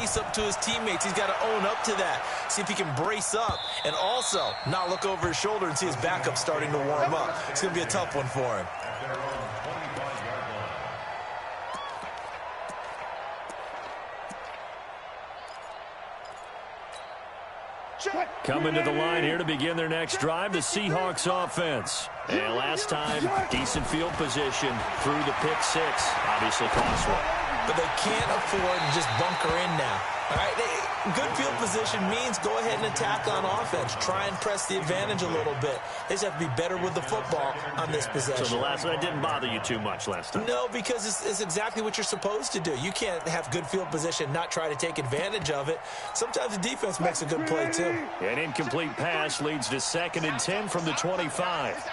face up to his teammates. He's got to own up to that. See if he can brace up and also not look over his shoulder and see his backup starting to warm up. It's going to be a tough one for him. Coming to the line here to begin their next drive, the Seahawks offense. And last time, decent field position through the pick six. Obviously cost one. But they can't afford to just bunker in now. All right, good field position means go ahead and attack on offense. Try and press the advantage a little bit. They just have to be better with the football on this possession. So the last one didn't bother you too much last time? No, because it's exactly what you're supposed to do. You can't have good field position, not try to take advantage of it. Sometimes the defense makes a good play, too. An incomplete pass leads to 2nd and 10 from the 25.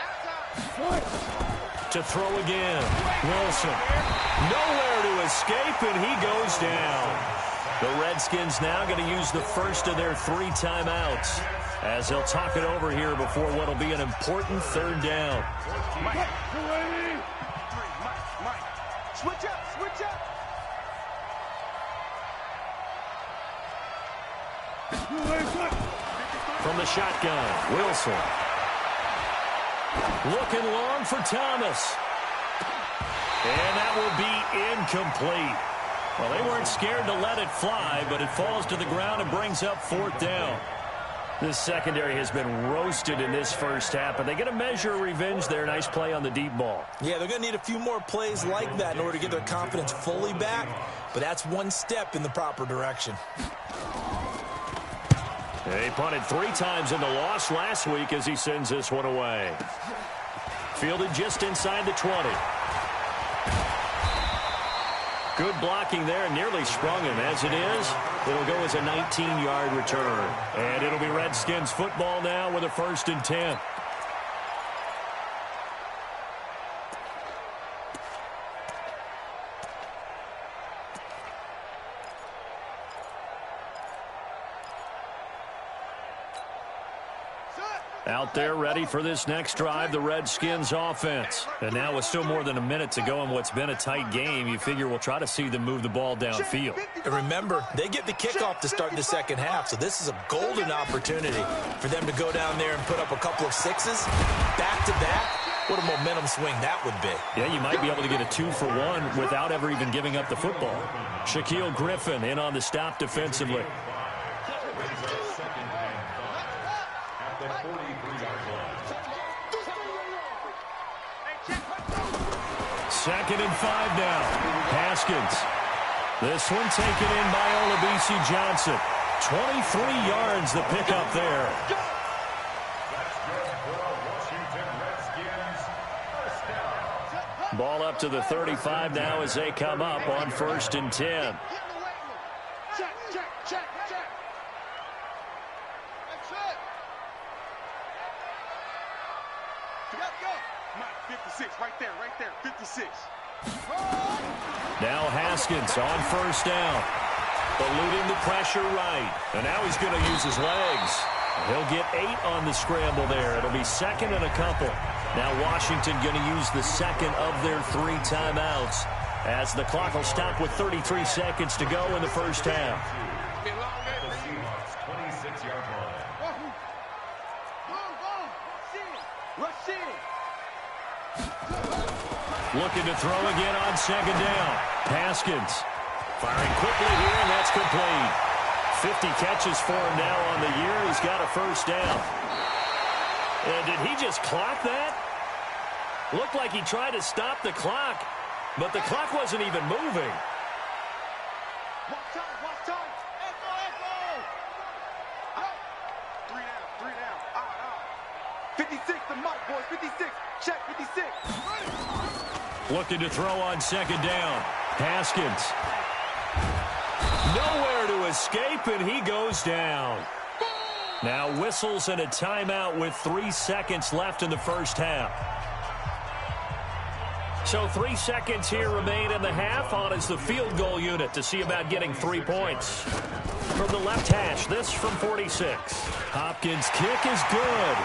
To throw again. Wilson. Nowhere to escape, and he goes down. The Redskins now going to use the first of their 3 timeouts as they'll talk it over here before what will be an important 3rd down. Switch up, switch up. From the shotgun, Wilson. Looking long for Thomas. And that will be incomplete. Well, they weren't scared to let it fly, but it falls to the ground and brings up 4th down. This secondary has been roasted in this first half, but they get a measure of revenge there. Nice play on the deep ball. Yeah, they're going to need a few more plays like that in order to get their confidence fully back, but that's one step in the proper direction. They punted 3 times in the loss last week as he sends this one away. Fielded just inside the 20. Good blocking there, nearly sprung him. As it is, it'll go as a 19-yard return. And it'll be Redskins football now with a 1st and 10. Out there ready for this next drive, the Redskins offense. And now with still more than a minute to go in what's been a tight game, you figure we'll try to see them move the ball downfield. And remember, they get the kickoff to start the second half, so this is a golden opportunity for them to go down there and put up a couple of 6s back-to-back. What a momentum swing that would be. Yeah, you might be able to get a 2-for-1 without ever even giving up the football. Shaquille Griffin in on the stop defensively. Second and 5 now. Haskins. This one taken in by Olabisi Johnson. 23 yards the pickup there. Ball up to the 35 now as they come up on 1st and 10. Right there, 56. Now Haskins on 1st down. Eluding the pressure right. And now he's going to use his legs. He'll get 8 on the scramble there. It'll be 2nd and a couple. Now Washington going to use the 2nd of their 3 timeouts as the clock will stop with 33 seconds to go in the first half. 26-yard line. Rush in. Looking to throw again on 2nd down. Haskins firing quickly here, and that's complete. 50 catches for him now on the year. He's got a 1st down. And did he just clock that? Looked like he tried to stop the clock, but the clock wasn't even moving. Watch time. Echo. 3 down. 56, the mark, boys. 56. Check 56. Looking to throw on 2nd down. Haskins. Nowhere to escape, and he goes down. Now whistles and a timeout with 3 seconds left in the first half. So 3 seconds here remain in the half. On is the field goal unit to see about getting 3 points. From the left hash, this from 46. Hopkins' kick is good.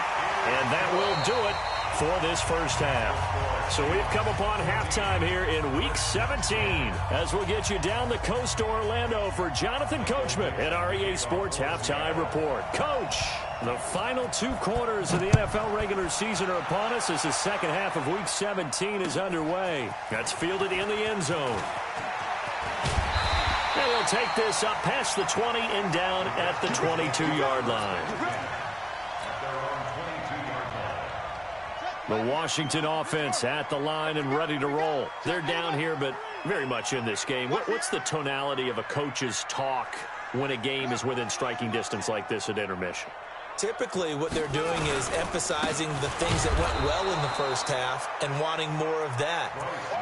And that will do it for this first half. So we've come upon halftime here in Week 17 as we'll get you down the coast to Orlando for Jonathan Coachman at our EA Sports Halftime Report. Coach, the final 2 quarters of the NFL regular season are upon us as the second half of Week 17 is underway. That's fielded in the end zone. And he'll take this up past the 20 and down at the 22-yard line. The Washington offense at the line and ready to roll. They're down here, but very much in this game. What's the tonality of a coach's talk when a game is within striking distance like this at intermission? Typically, what they're doing is emphasizing the things that went well in the first half and wanting more of that.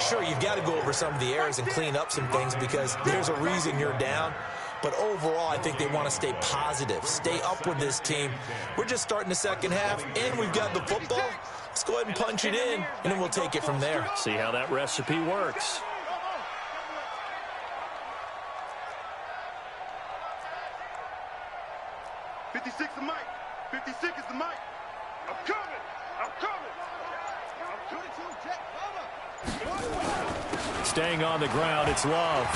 Sure, you've got to go over some of the errors and clean up some things because there's a reason you're down. But overall, I think they want to stay positive, stay up with this team. We're just starting the second half, and we've got the football. Let's go ahead and punch it in, and then we'll take it from there. See how that recipe works. '56 the mic. 56 is the mic. I'm coming. I'm coming. Staying on the ground, it's Love.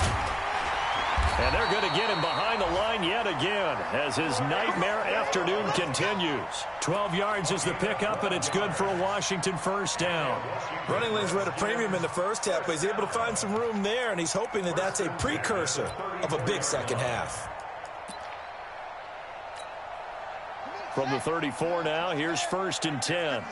And they're going to get him behind the line yet again as his nightmare afternoon continues. 12 yards is the pickup, and it's good for a Washington first down. Running lanes were at a premium in the first half, but he's able to find some room there, and he's hoping that that's a precursor of a big second half. From the 34 now, here's 1st and 10.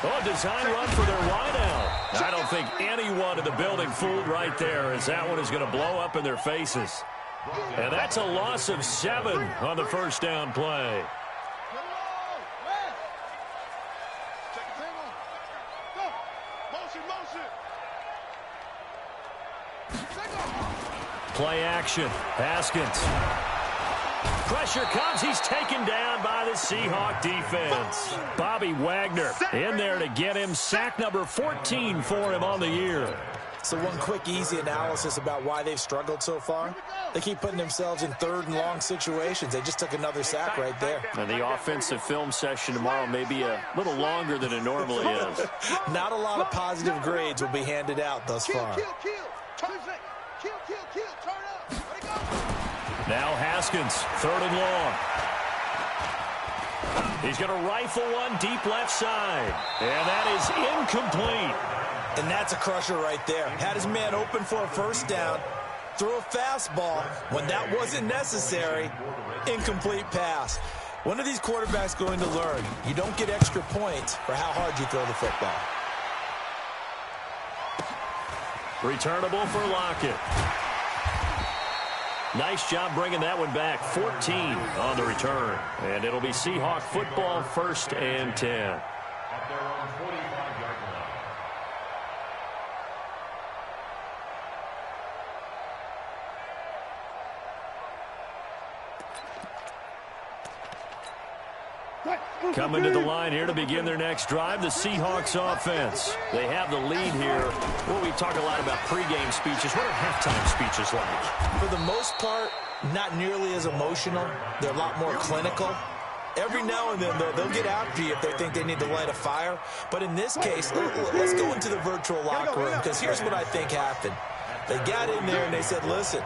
Oh, design run for their wideout. I don't think anyone in the building fooled right there as that one is going to blow up in their faces. And that's a loss of 7 on the first down play. Play action. Haskins. Pressure comes. He's taken down by the Seahawk defense. Bobby Wagner in there to get him. Sack number 14 for him on the year. So one quick, easy analysis about why they've struggled so far. They keep putting themselves in 3rd and long situations. They just took another sack right there. And the offensive film session tomorrow may be a little longer than it normally is. Not a lot of positive grades will be handed out thus far. Now Haskins, 3rd and long. He's going to rifle one deep left side. And that is incomplete. And that's a crusher right there. Had his man open for a first down. Threw a fastball when that wasn't necessary. Incomplete pass. When are these quarterbacks going to learn? You don't get extra points for how hard you throw the football. Returnable for Lockett. Nice job bringing that one back. 14 on the return. And it'll be Seahawk football, 1st and 10. Coming to the line here to begin their next drive, the Seahawks offense. They have the lead here. Well, we talk a lot about pregame speeches. What are halftime speeches like? For the most part, not nearly as emotional. They're a lot more clinical. Every now and then, they'll get after you if they think they need to light a fire. But in this case, let's go into the virtual locker room, because here's what I think happened. They got in there and they said, listen,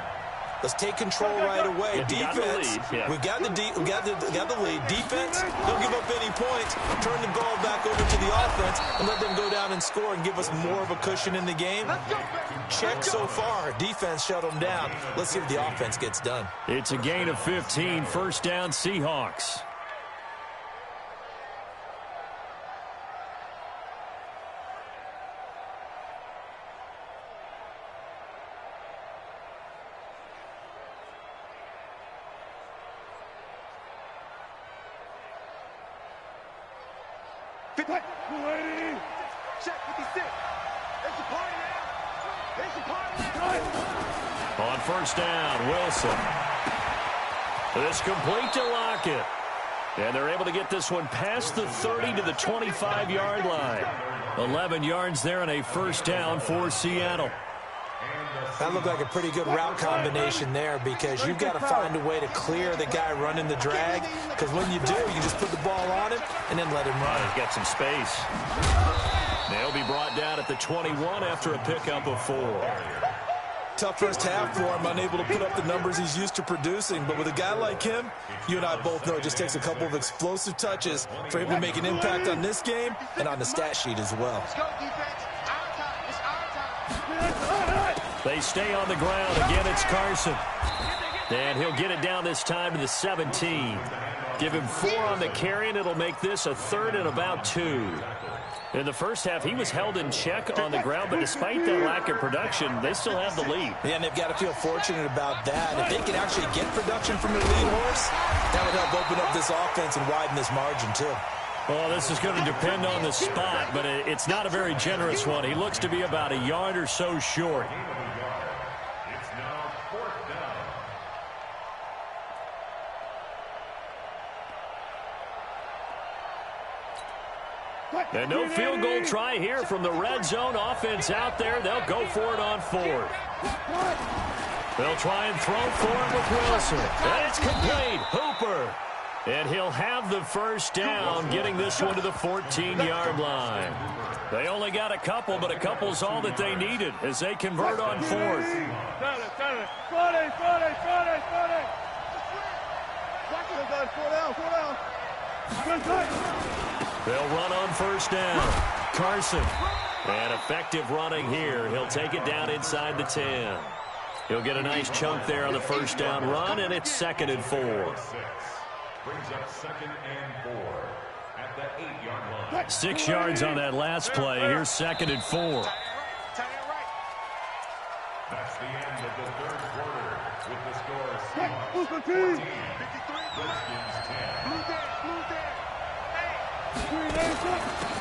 let's take control right away. Defense, we've got the lead. Defense, don't give up any points. Turn the ball back over to the offense and let them go down and score and give us more of a cushion in the game. Check so far. Defense shut them down. Let's see if the offense gets done. It's a gain of 15. First down, Seahawks. Check 56. It's a party now. It's a party now. On first down, Wilson. This complete to Lockett. And they're able to get this one past the 30 to the 25-yard line. 11 yards there and a first down for Seattle. That looked like a pretty good route combination there because you've got to find a way to clear the guy running the drag, because when you do, you just put the ball on him and then let him run. He's got some space. They'll be brought down at the 21 after a pickup of 4. Tough first half for him, unable to put up the numbers he's used to producing. But with a guy like him, you and I both know it just takes a couple of explosive touches for him to make an impact on this game and on the stat sheet as well. Let's go, defense. Our time. It's our time. They stay on the ground. Again, it's Carson. And he'll get it down this time to the 17. Give him 4 on the carry, and it'll make this a 3rd and about 2. In the first half, he was held in check on the ground, but despite that lack of production, they still have the lead. Yeah, and they've got to feel fortunate about that. If they can actually get production from their lead horse, that would help open up this offense and widen this margin, too. Well, this is going to depend on the spot, but it's not a very generous one. He looks to be about a yard or so short. And no field goal try here from the red zone. Offense out there. They'll go for it on 4th. They'll try and throw for it with Wilson. And it's complete. Hooper. And he'll have the first down, getting this one to the 14-yard line. They only got a couple, but a couple's all that they needed as they convert on 4th. They'll run on first down. Carson. And effective running here. He'll take it down inside the 10. He'll get a nice chunk there on the first down run, and it's 2nd and 4. Brings up 2nd and 4 at the 8-yard line. 6 yards on that last play. Here's 2nd and 4. That's the end of the 3rd quarter with the score Seahawks 14, Redskins 10.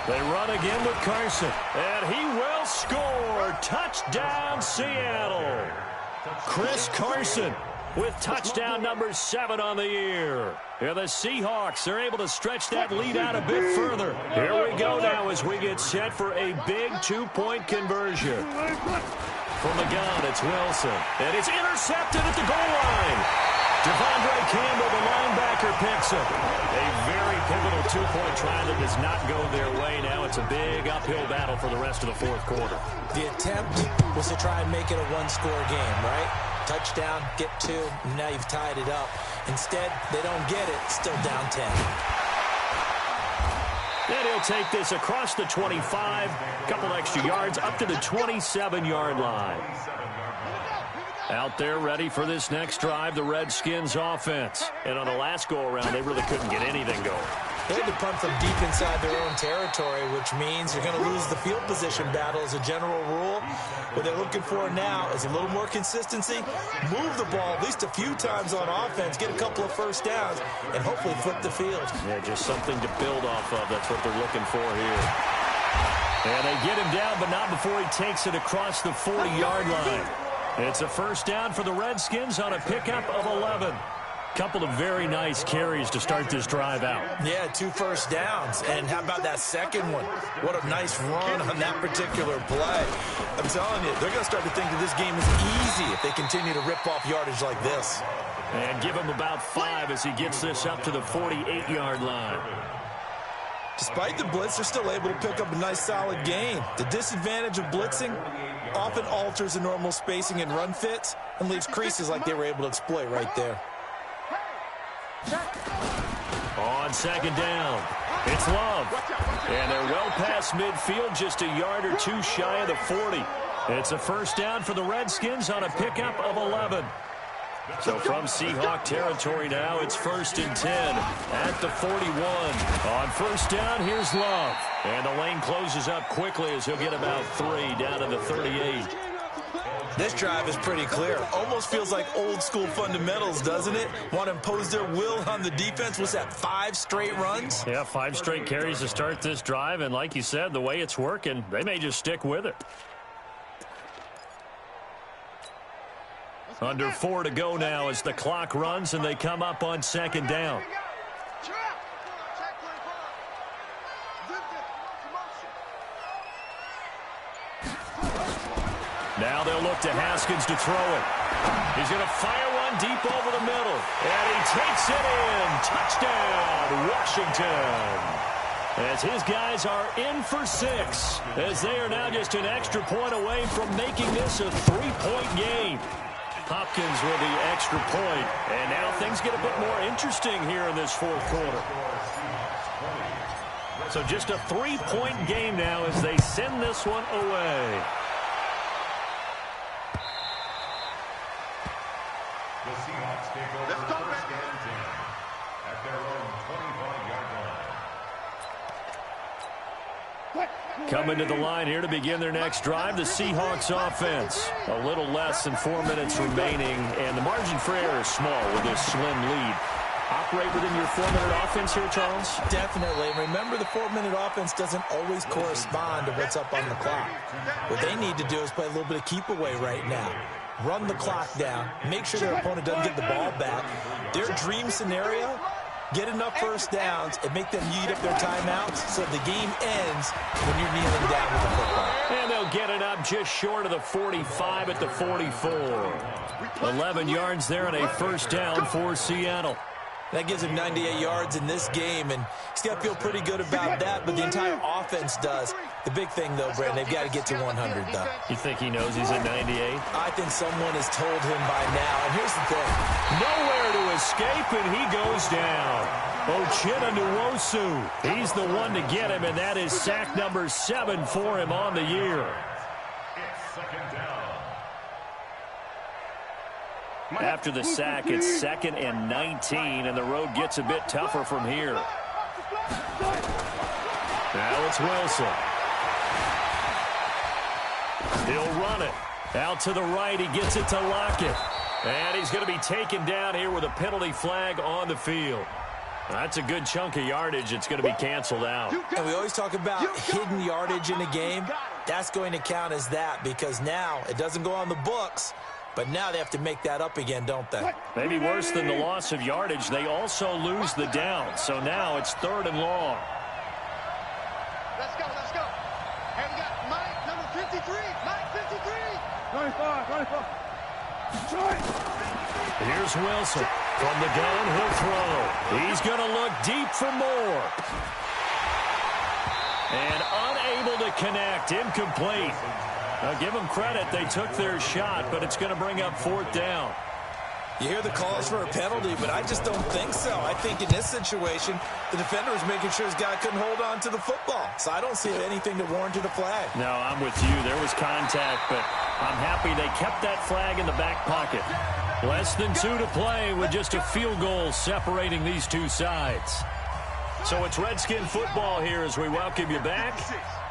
They run again with Carson, and he will score. Touchdown, Seattle. Chris Carson with touchdown number 7 on the year. Here the Seahawks are able to stretch that lead out a bit further. Here we go now as we get set for a big 2-point conversion. From the gun, it's Wilson. And it's intercepted at the goal line. Devondre Campbell, the linebacker, picks him. A very pivotal 2-point try that does not go their way. Now it's a big uphill battle for the rest of the 4th quarter. The attempt was to try and make it a 1-score game, right? Touchdown, get 2, and now you've tied it up. Instead, they don't get it, still down 10. And he'll take this across the 25, couple extra yards, up to the 27-yard line. Out there ready for this next drive, the Redskins offense. And on the last go-around, they really couldn't get anything going. They had to punt from deep inside their own territory, which means you're going to lose the field position battle as a general rule. What they're looking for now is a little more consistency, move the ball at least a few times on offense, get a couple of first downs, and hopefully flip the field. Yeah, just something to build off of. That's what they're looking for here. And they get him down, but not before he takes it across the 40-yard line. It's a first down for the Redskins on a pickup of 11. Couple of very nice carries to start this drive out. Yeah, 2 first downs. And how about that second one? What a nice run on that particular play. I'm telling you, they're going to start to think that this game is easy if they continue to rip off yardage like this. And give him about 5 as he gets this up to the 48-yard line. Despite the blitz, they're still able to pick up a nice, solid gain. The disadvantage of blitzing often alters the normal spacing and run fits and leaves creases like they were able to exploit right there. On second down, it's Love. And they're well past midfield, just a yard or 2 shy of the 40. It's a first down for the Redskins on a pickup of 11. So from Seahawk territory now, it's 1st and 10 at the 41. On first down, here's Love. And the lane closes up quickly as he'll get about 3 down to the 38. This drive is pretty clear. Almost feels like old school fundamentals, doesn't it? Want to impose their will on the defense. Was that 5 straight runs? Yeah, 5 straight carries to start this drive. And like you said, the way it's working, they may just stick with it. Under 4 to go now as the clock runs and they come up on second down. Now they'll look to Haskins to throw it. He's going to fire one deep over the middle. And he takes it in. Touchdown, Washington. As his guys are in for 6. As they are now just an extra point away from making this a 3-point game. Hopkins with the extra point. And now things get a bit more interesting here in this fourth quarter. So just a 3-point game now as they send this one away. The Seahawks take over first and 10 at their own 25-yard line. Coming to the line here to begin their next drive, the Seahawks offense. A little less than 4 minutes remaining, and the margin for error is small with this slim lead. Operate within your 4-minute offense here, Charles? Definitely. Remember, the 4-minute offense doesn't always correspond to what's up on the clock. What they need to do is play a little bit of keep away right now. Run the clock down. Make sure their opponent doesn't get the ball back. Their dream scenario, get enough first downs and make them eat up their timeouts so the game ends when you're kneeling down with the football. And they'll get it up just short of the 45 at the 44. 11 yards there and a first down for Seattle. That gives him 98 yards in this game, and he's got to feel pretty good about that, but the entire offense does. The big thing, though, Brandon, they've got to get to 100, though. You think he knows he's at 98? I think someone has told him by now, and here's the thing. Nowhere to escape, and he goes down. Uchenna Nwosu, he's the one to get him, and that is sack number 7 for him on the year. It's second down. After the sack, it's 2nd and 19, and the road gets a bit tougher from here. Now it's Wilson. He'll run it. Out to the right, he gets it to Lockett. And he's going to be taken down here with a penalty flag on the field. That's a good chunk of yardage. It's going to be canceled out. And we always talk about hidden yardage in a game. That's going to count as that because now it doesn't go on the books. But now they have to make that up again, don't they? Maybe worse than the loss of yardage, they also lose the down. So now it's 3rd and long. Let's go, let's go. And we got Mike, number 53. Mike, 53. 95. Here's Wilson. From the gun, he'll throw. He's going to look deep for more. And unable to connect. Incomplete. Now, give them credit. They took their shot, but it's going to bring up 4th down. You hear the calls for a penalty, but I just don't think so. I think in this situation, the defender was making sure his guy couldn't hold on to the football. So I don't see anything that warranted a flag. No, I'm with you. There was contact, but I'm happy they kept that flag in the back pocket. Less than 2 to play with just a field goal separating these two sides. So it's Redskin football here as we welcome you back.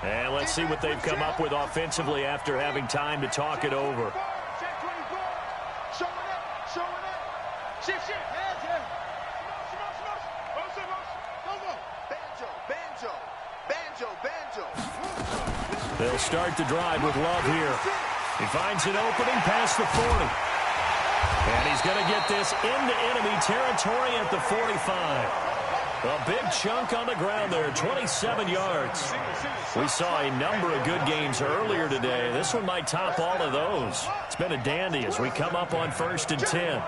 And let's see what they've come up with offensively after having time to talk it over. They'll start the drive with Love here. He finds an opening past the 40. And he's going to get this into enemy territory at the 45. A big chunk on the ground there, 27 yards. We saw a number of good games earlier today. This one might top all of those. It's been a dandy as we come up on 1st and 10.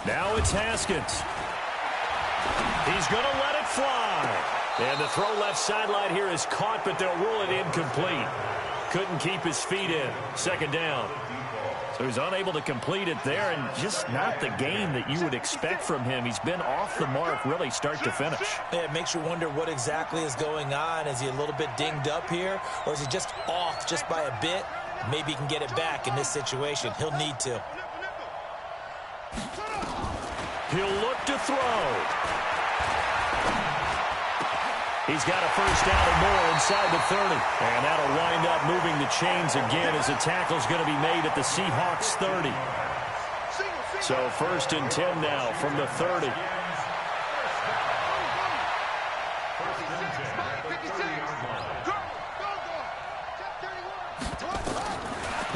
Now it's Haskins. He's going to let it fly. And the throw left sideline here is caught, but they'll rule it incomplete. Couldn't keep his feet in. 2nd down. So he's unable to complete it there, and just not the game that you would expect from him. He's been off the mark really start to finish. Yeah, it makes you wonder what exactly is going on. Is he a little bit dinged up here, or is he just off just by a bit? Maybe he can get it back in this situation. He'll need to. He'll look to throw. He's got a first down or more inside the 30. And that'll wind up moving the chains again as the tackle's going to be made at the Seahawks 30. So 1st and 10 now from the 30.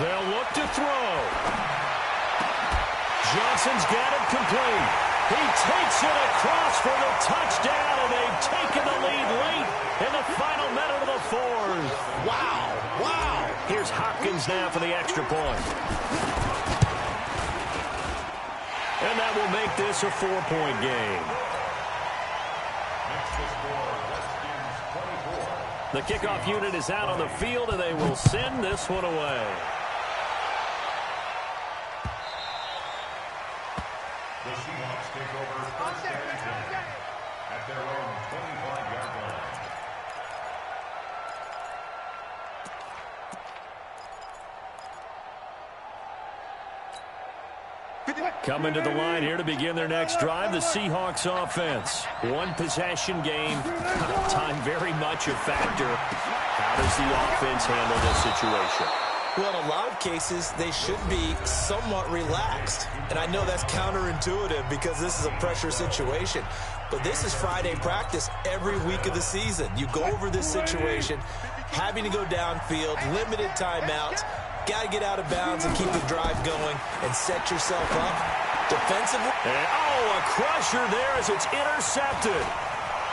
They'll look to throw. Johnson's got it complete. He takes it across for the touchdown, and they've taken the lead late in the final minute of the fourth. Wow. Wow. Here's Hopkins now for the extra point. And that will make this a 4-point game. Next to score, Redskins 24. The kickoff unit is out on the field, and they will send this one away. The Seahawks take over first and 10 at their own 25-yard line. Coming to the line here to begin their next drive, the Seahawks offense. One possession game. Time very much a factor. How does the offense handle this situation? Well, in a lot of cases, they should be somewhat relaxed. And I know that's counterintuitive because this is a pressure situation. But this is Friday practice every week of the season. You go over this situation, having to go downfield, limited timeouts. Got to get out of bounds and keep the drive going and set yourself up defensively. And, a crusher there as it's intercepted.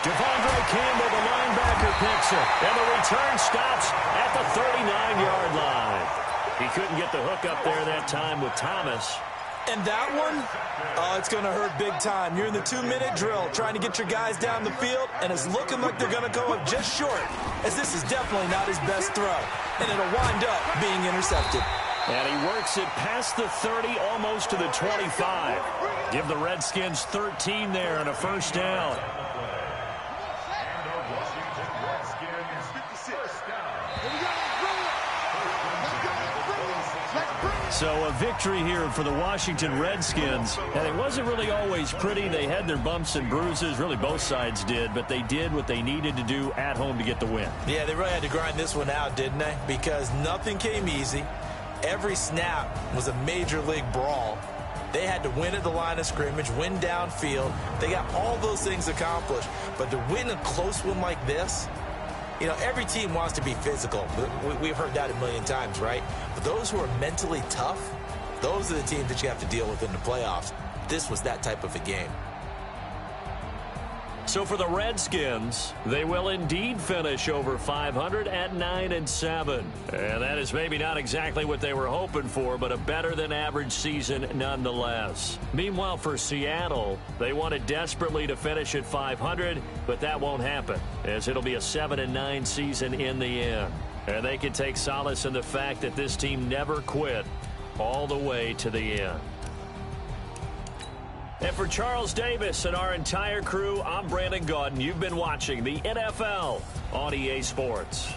Devondre Campbell, the linebacker, picks it. And the return stops at the 39-yard line. He couldn't get the hook up there that time with Thomas. And that one, it's going to hurt big time. You're in the 2-minute drill trying to get your guys down the field, and it's looking like they're going to go up just short, as this is definitely not his best throw. And it'll wind up being intercepted. And he works it past the 30, almost to the 25. Give the Redskins 13 there and a first down. And the Washington Redskins 56 down. So a victory here for the Washington Redskins. And it wasn't really always pretty. They had their bumps and bruises. Really, both sides did. But they did what they needed to do at home to get the win. Yeah, they really had to grind this one out, didn't they? Because nothing came easy. Every snap was a major league brawl. They had to win at the line of scrimmage, win downfield. They got all those things accomplished. But to win a close one like this, you know, every team wants to be physical. We've heard that a million times, right? But those who are mentally tough, those are the teams that you have to deal with in the playoffs. This was that type of a game. So for the Redskins, they will indeed finish over 500 at 9-7. And that is maybe not exactly what they were hoping for, but a better than average season nonetheless. Meanwhile, for Seattle, they wanted desperately to finish at 500, but that won't happen, as it'll be a 7-9 season in the end. And they can take solace in the fact that this team never quit all the way to the end. And for Charles Davis and our entire crew, I'm Brandon Gaudin. You've been watching the NFL on EA Sports.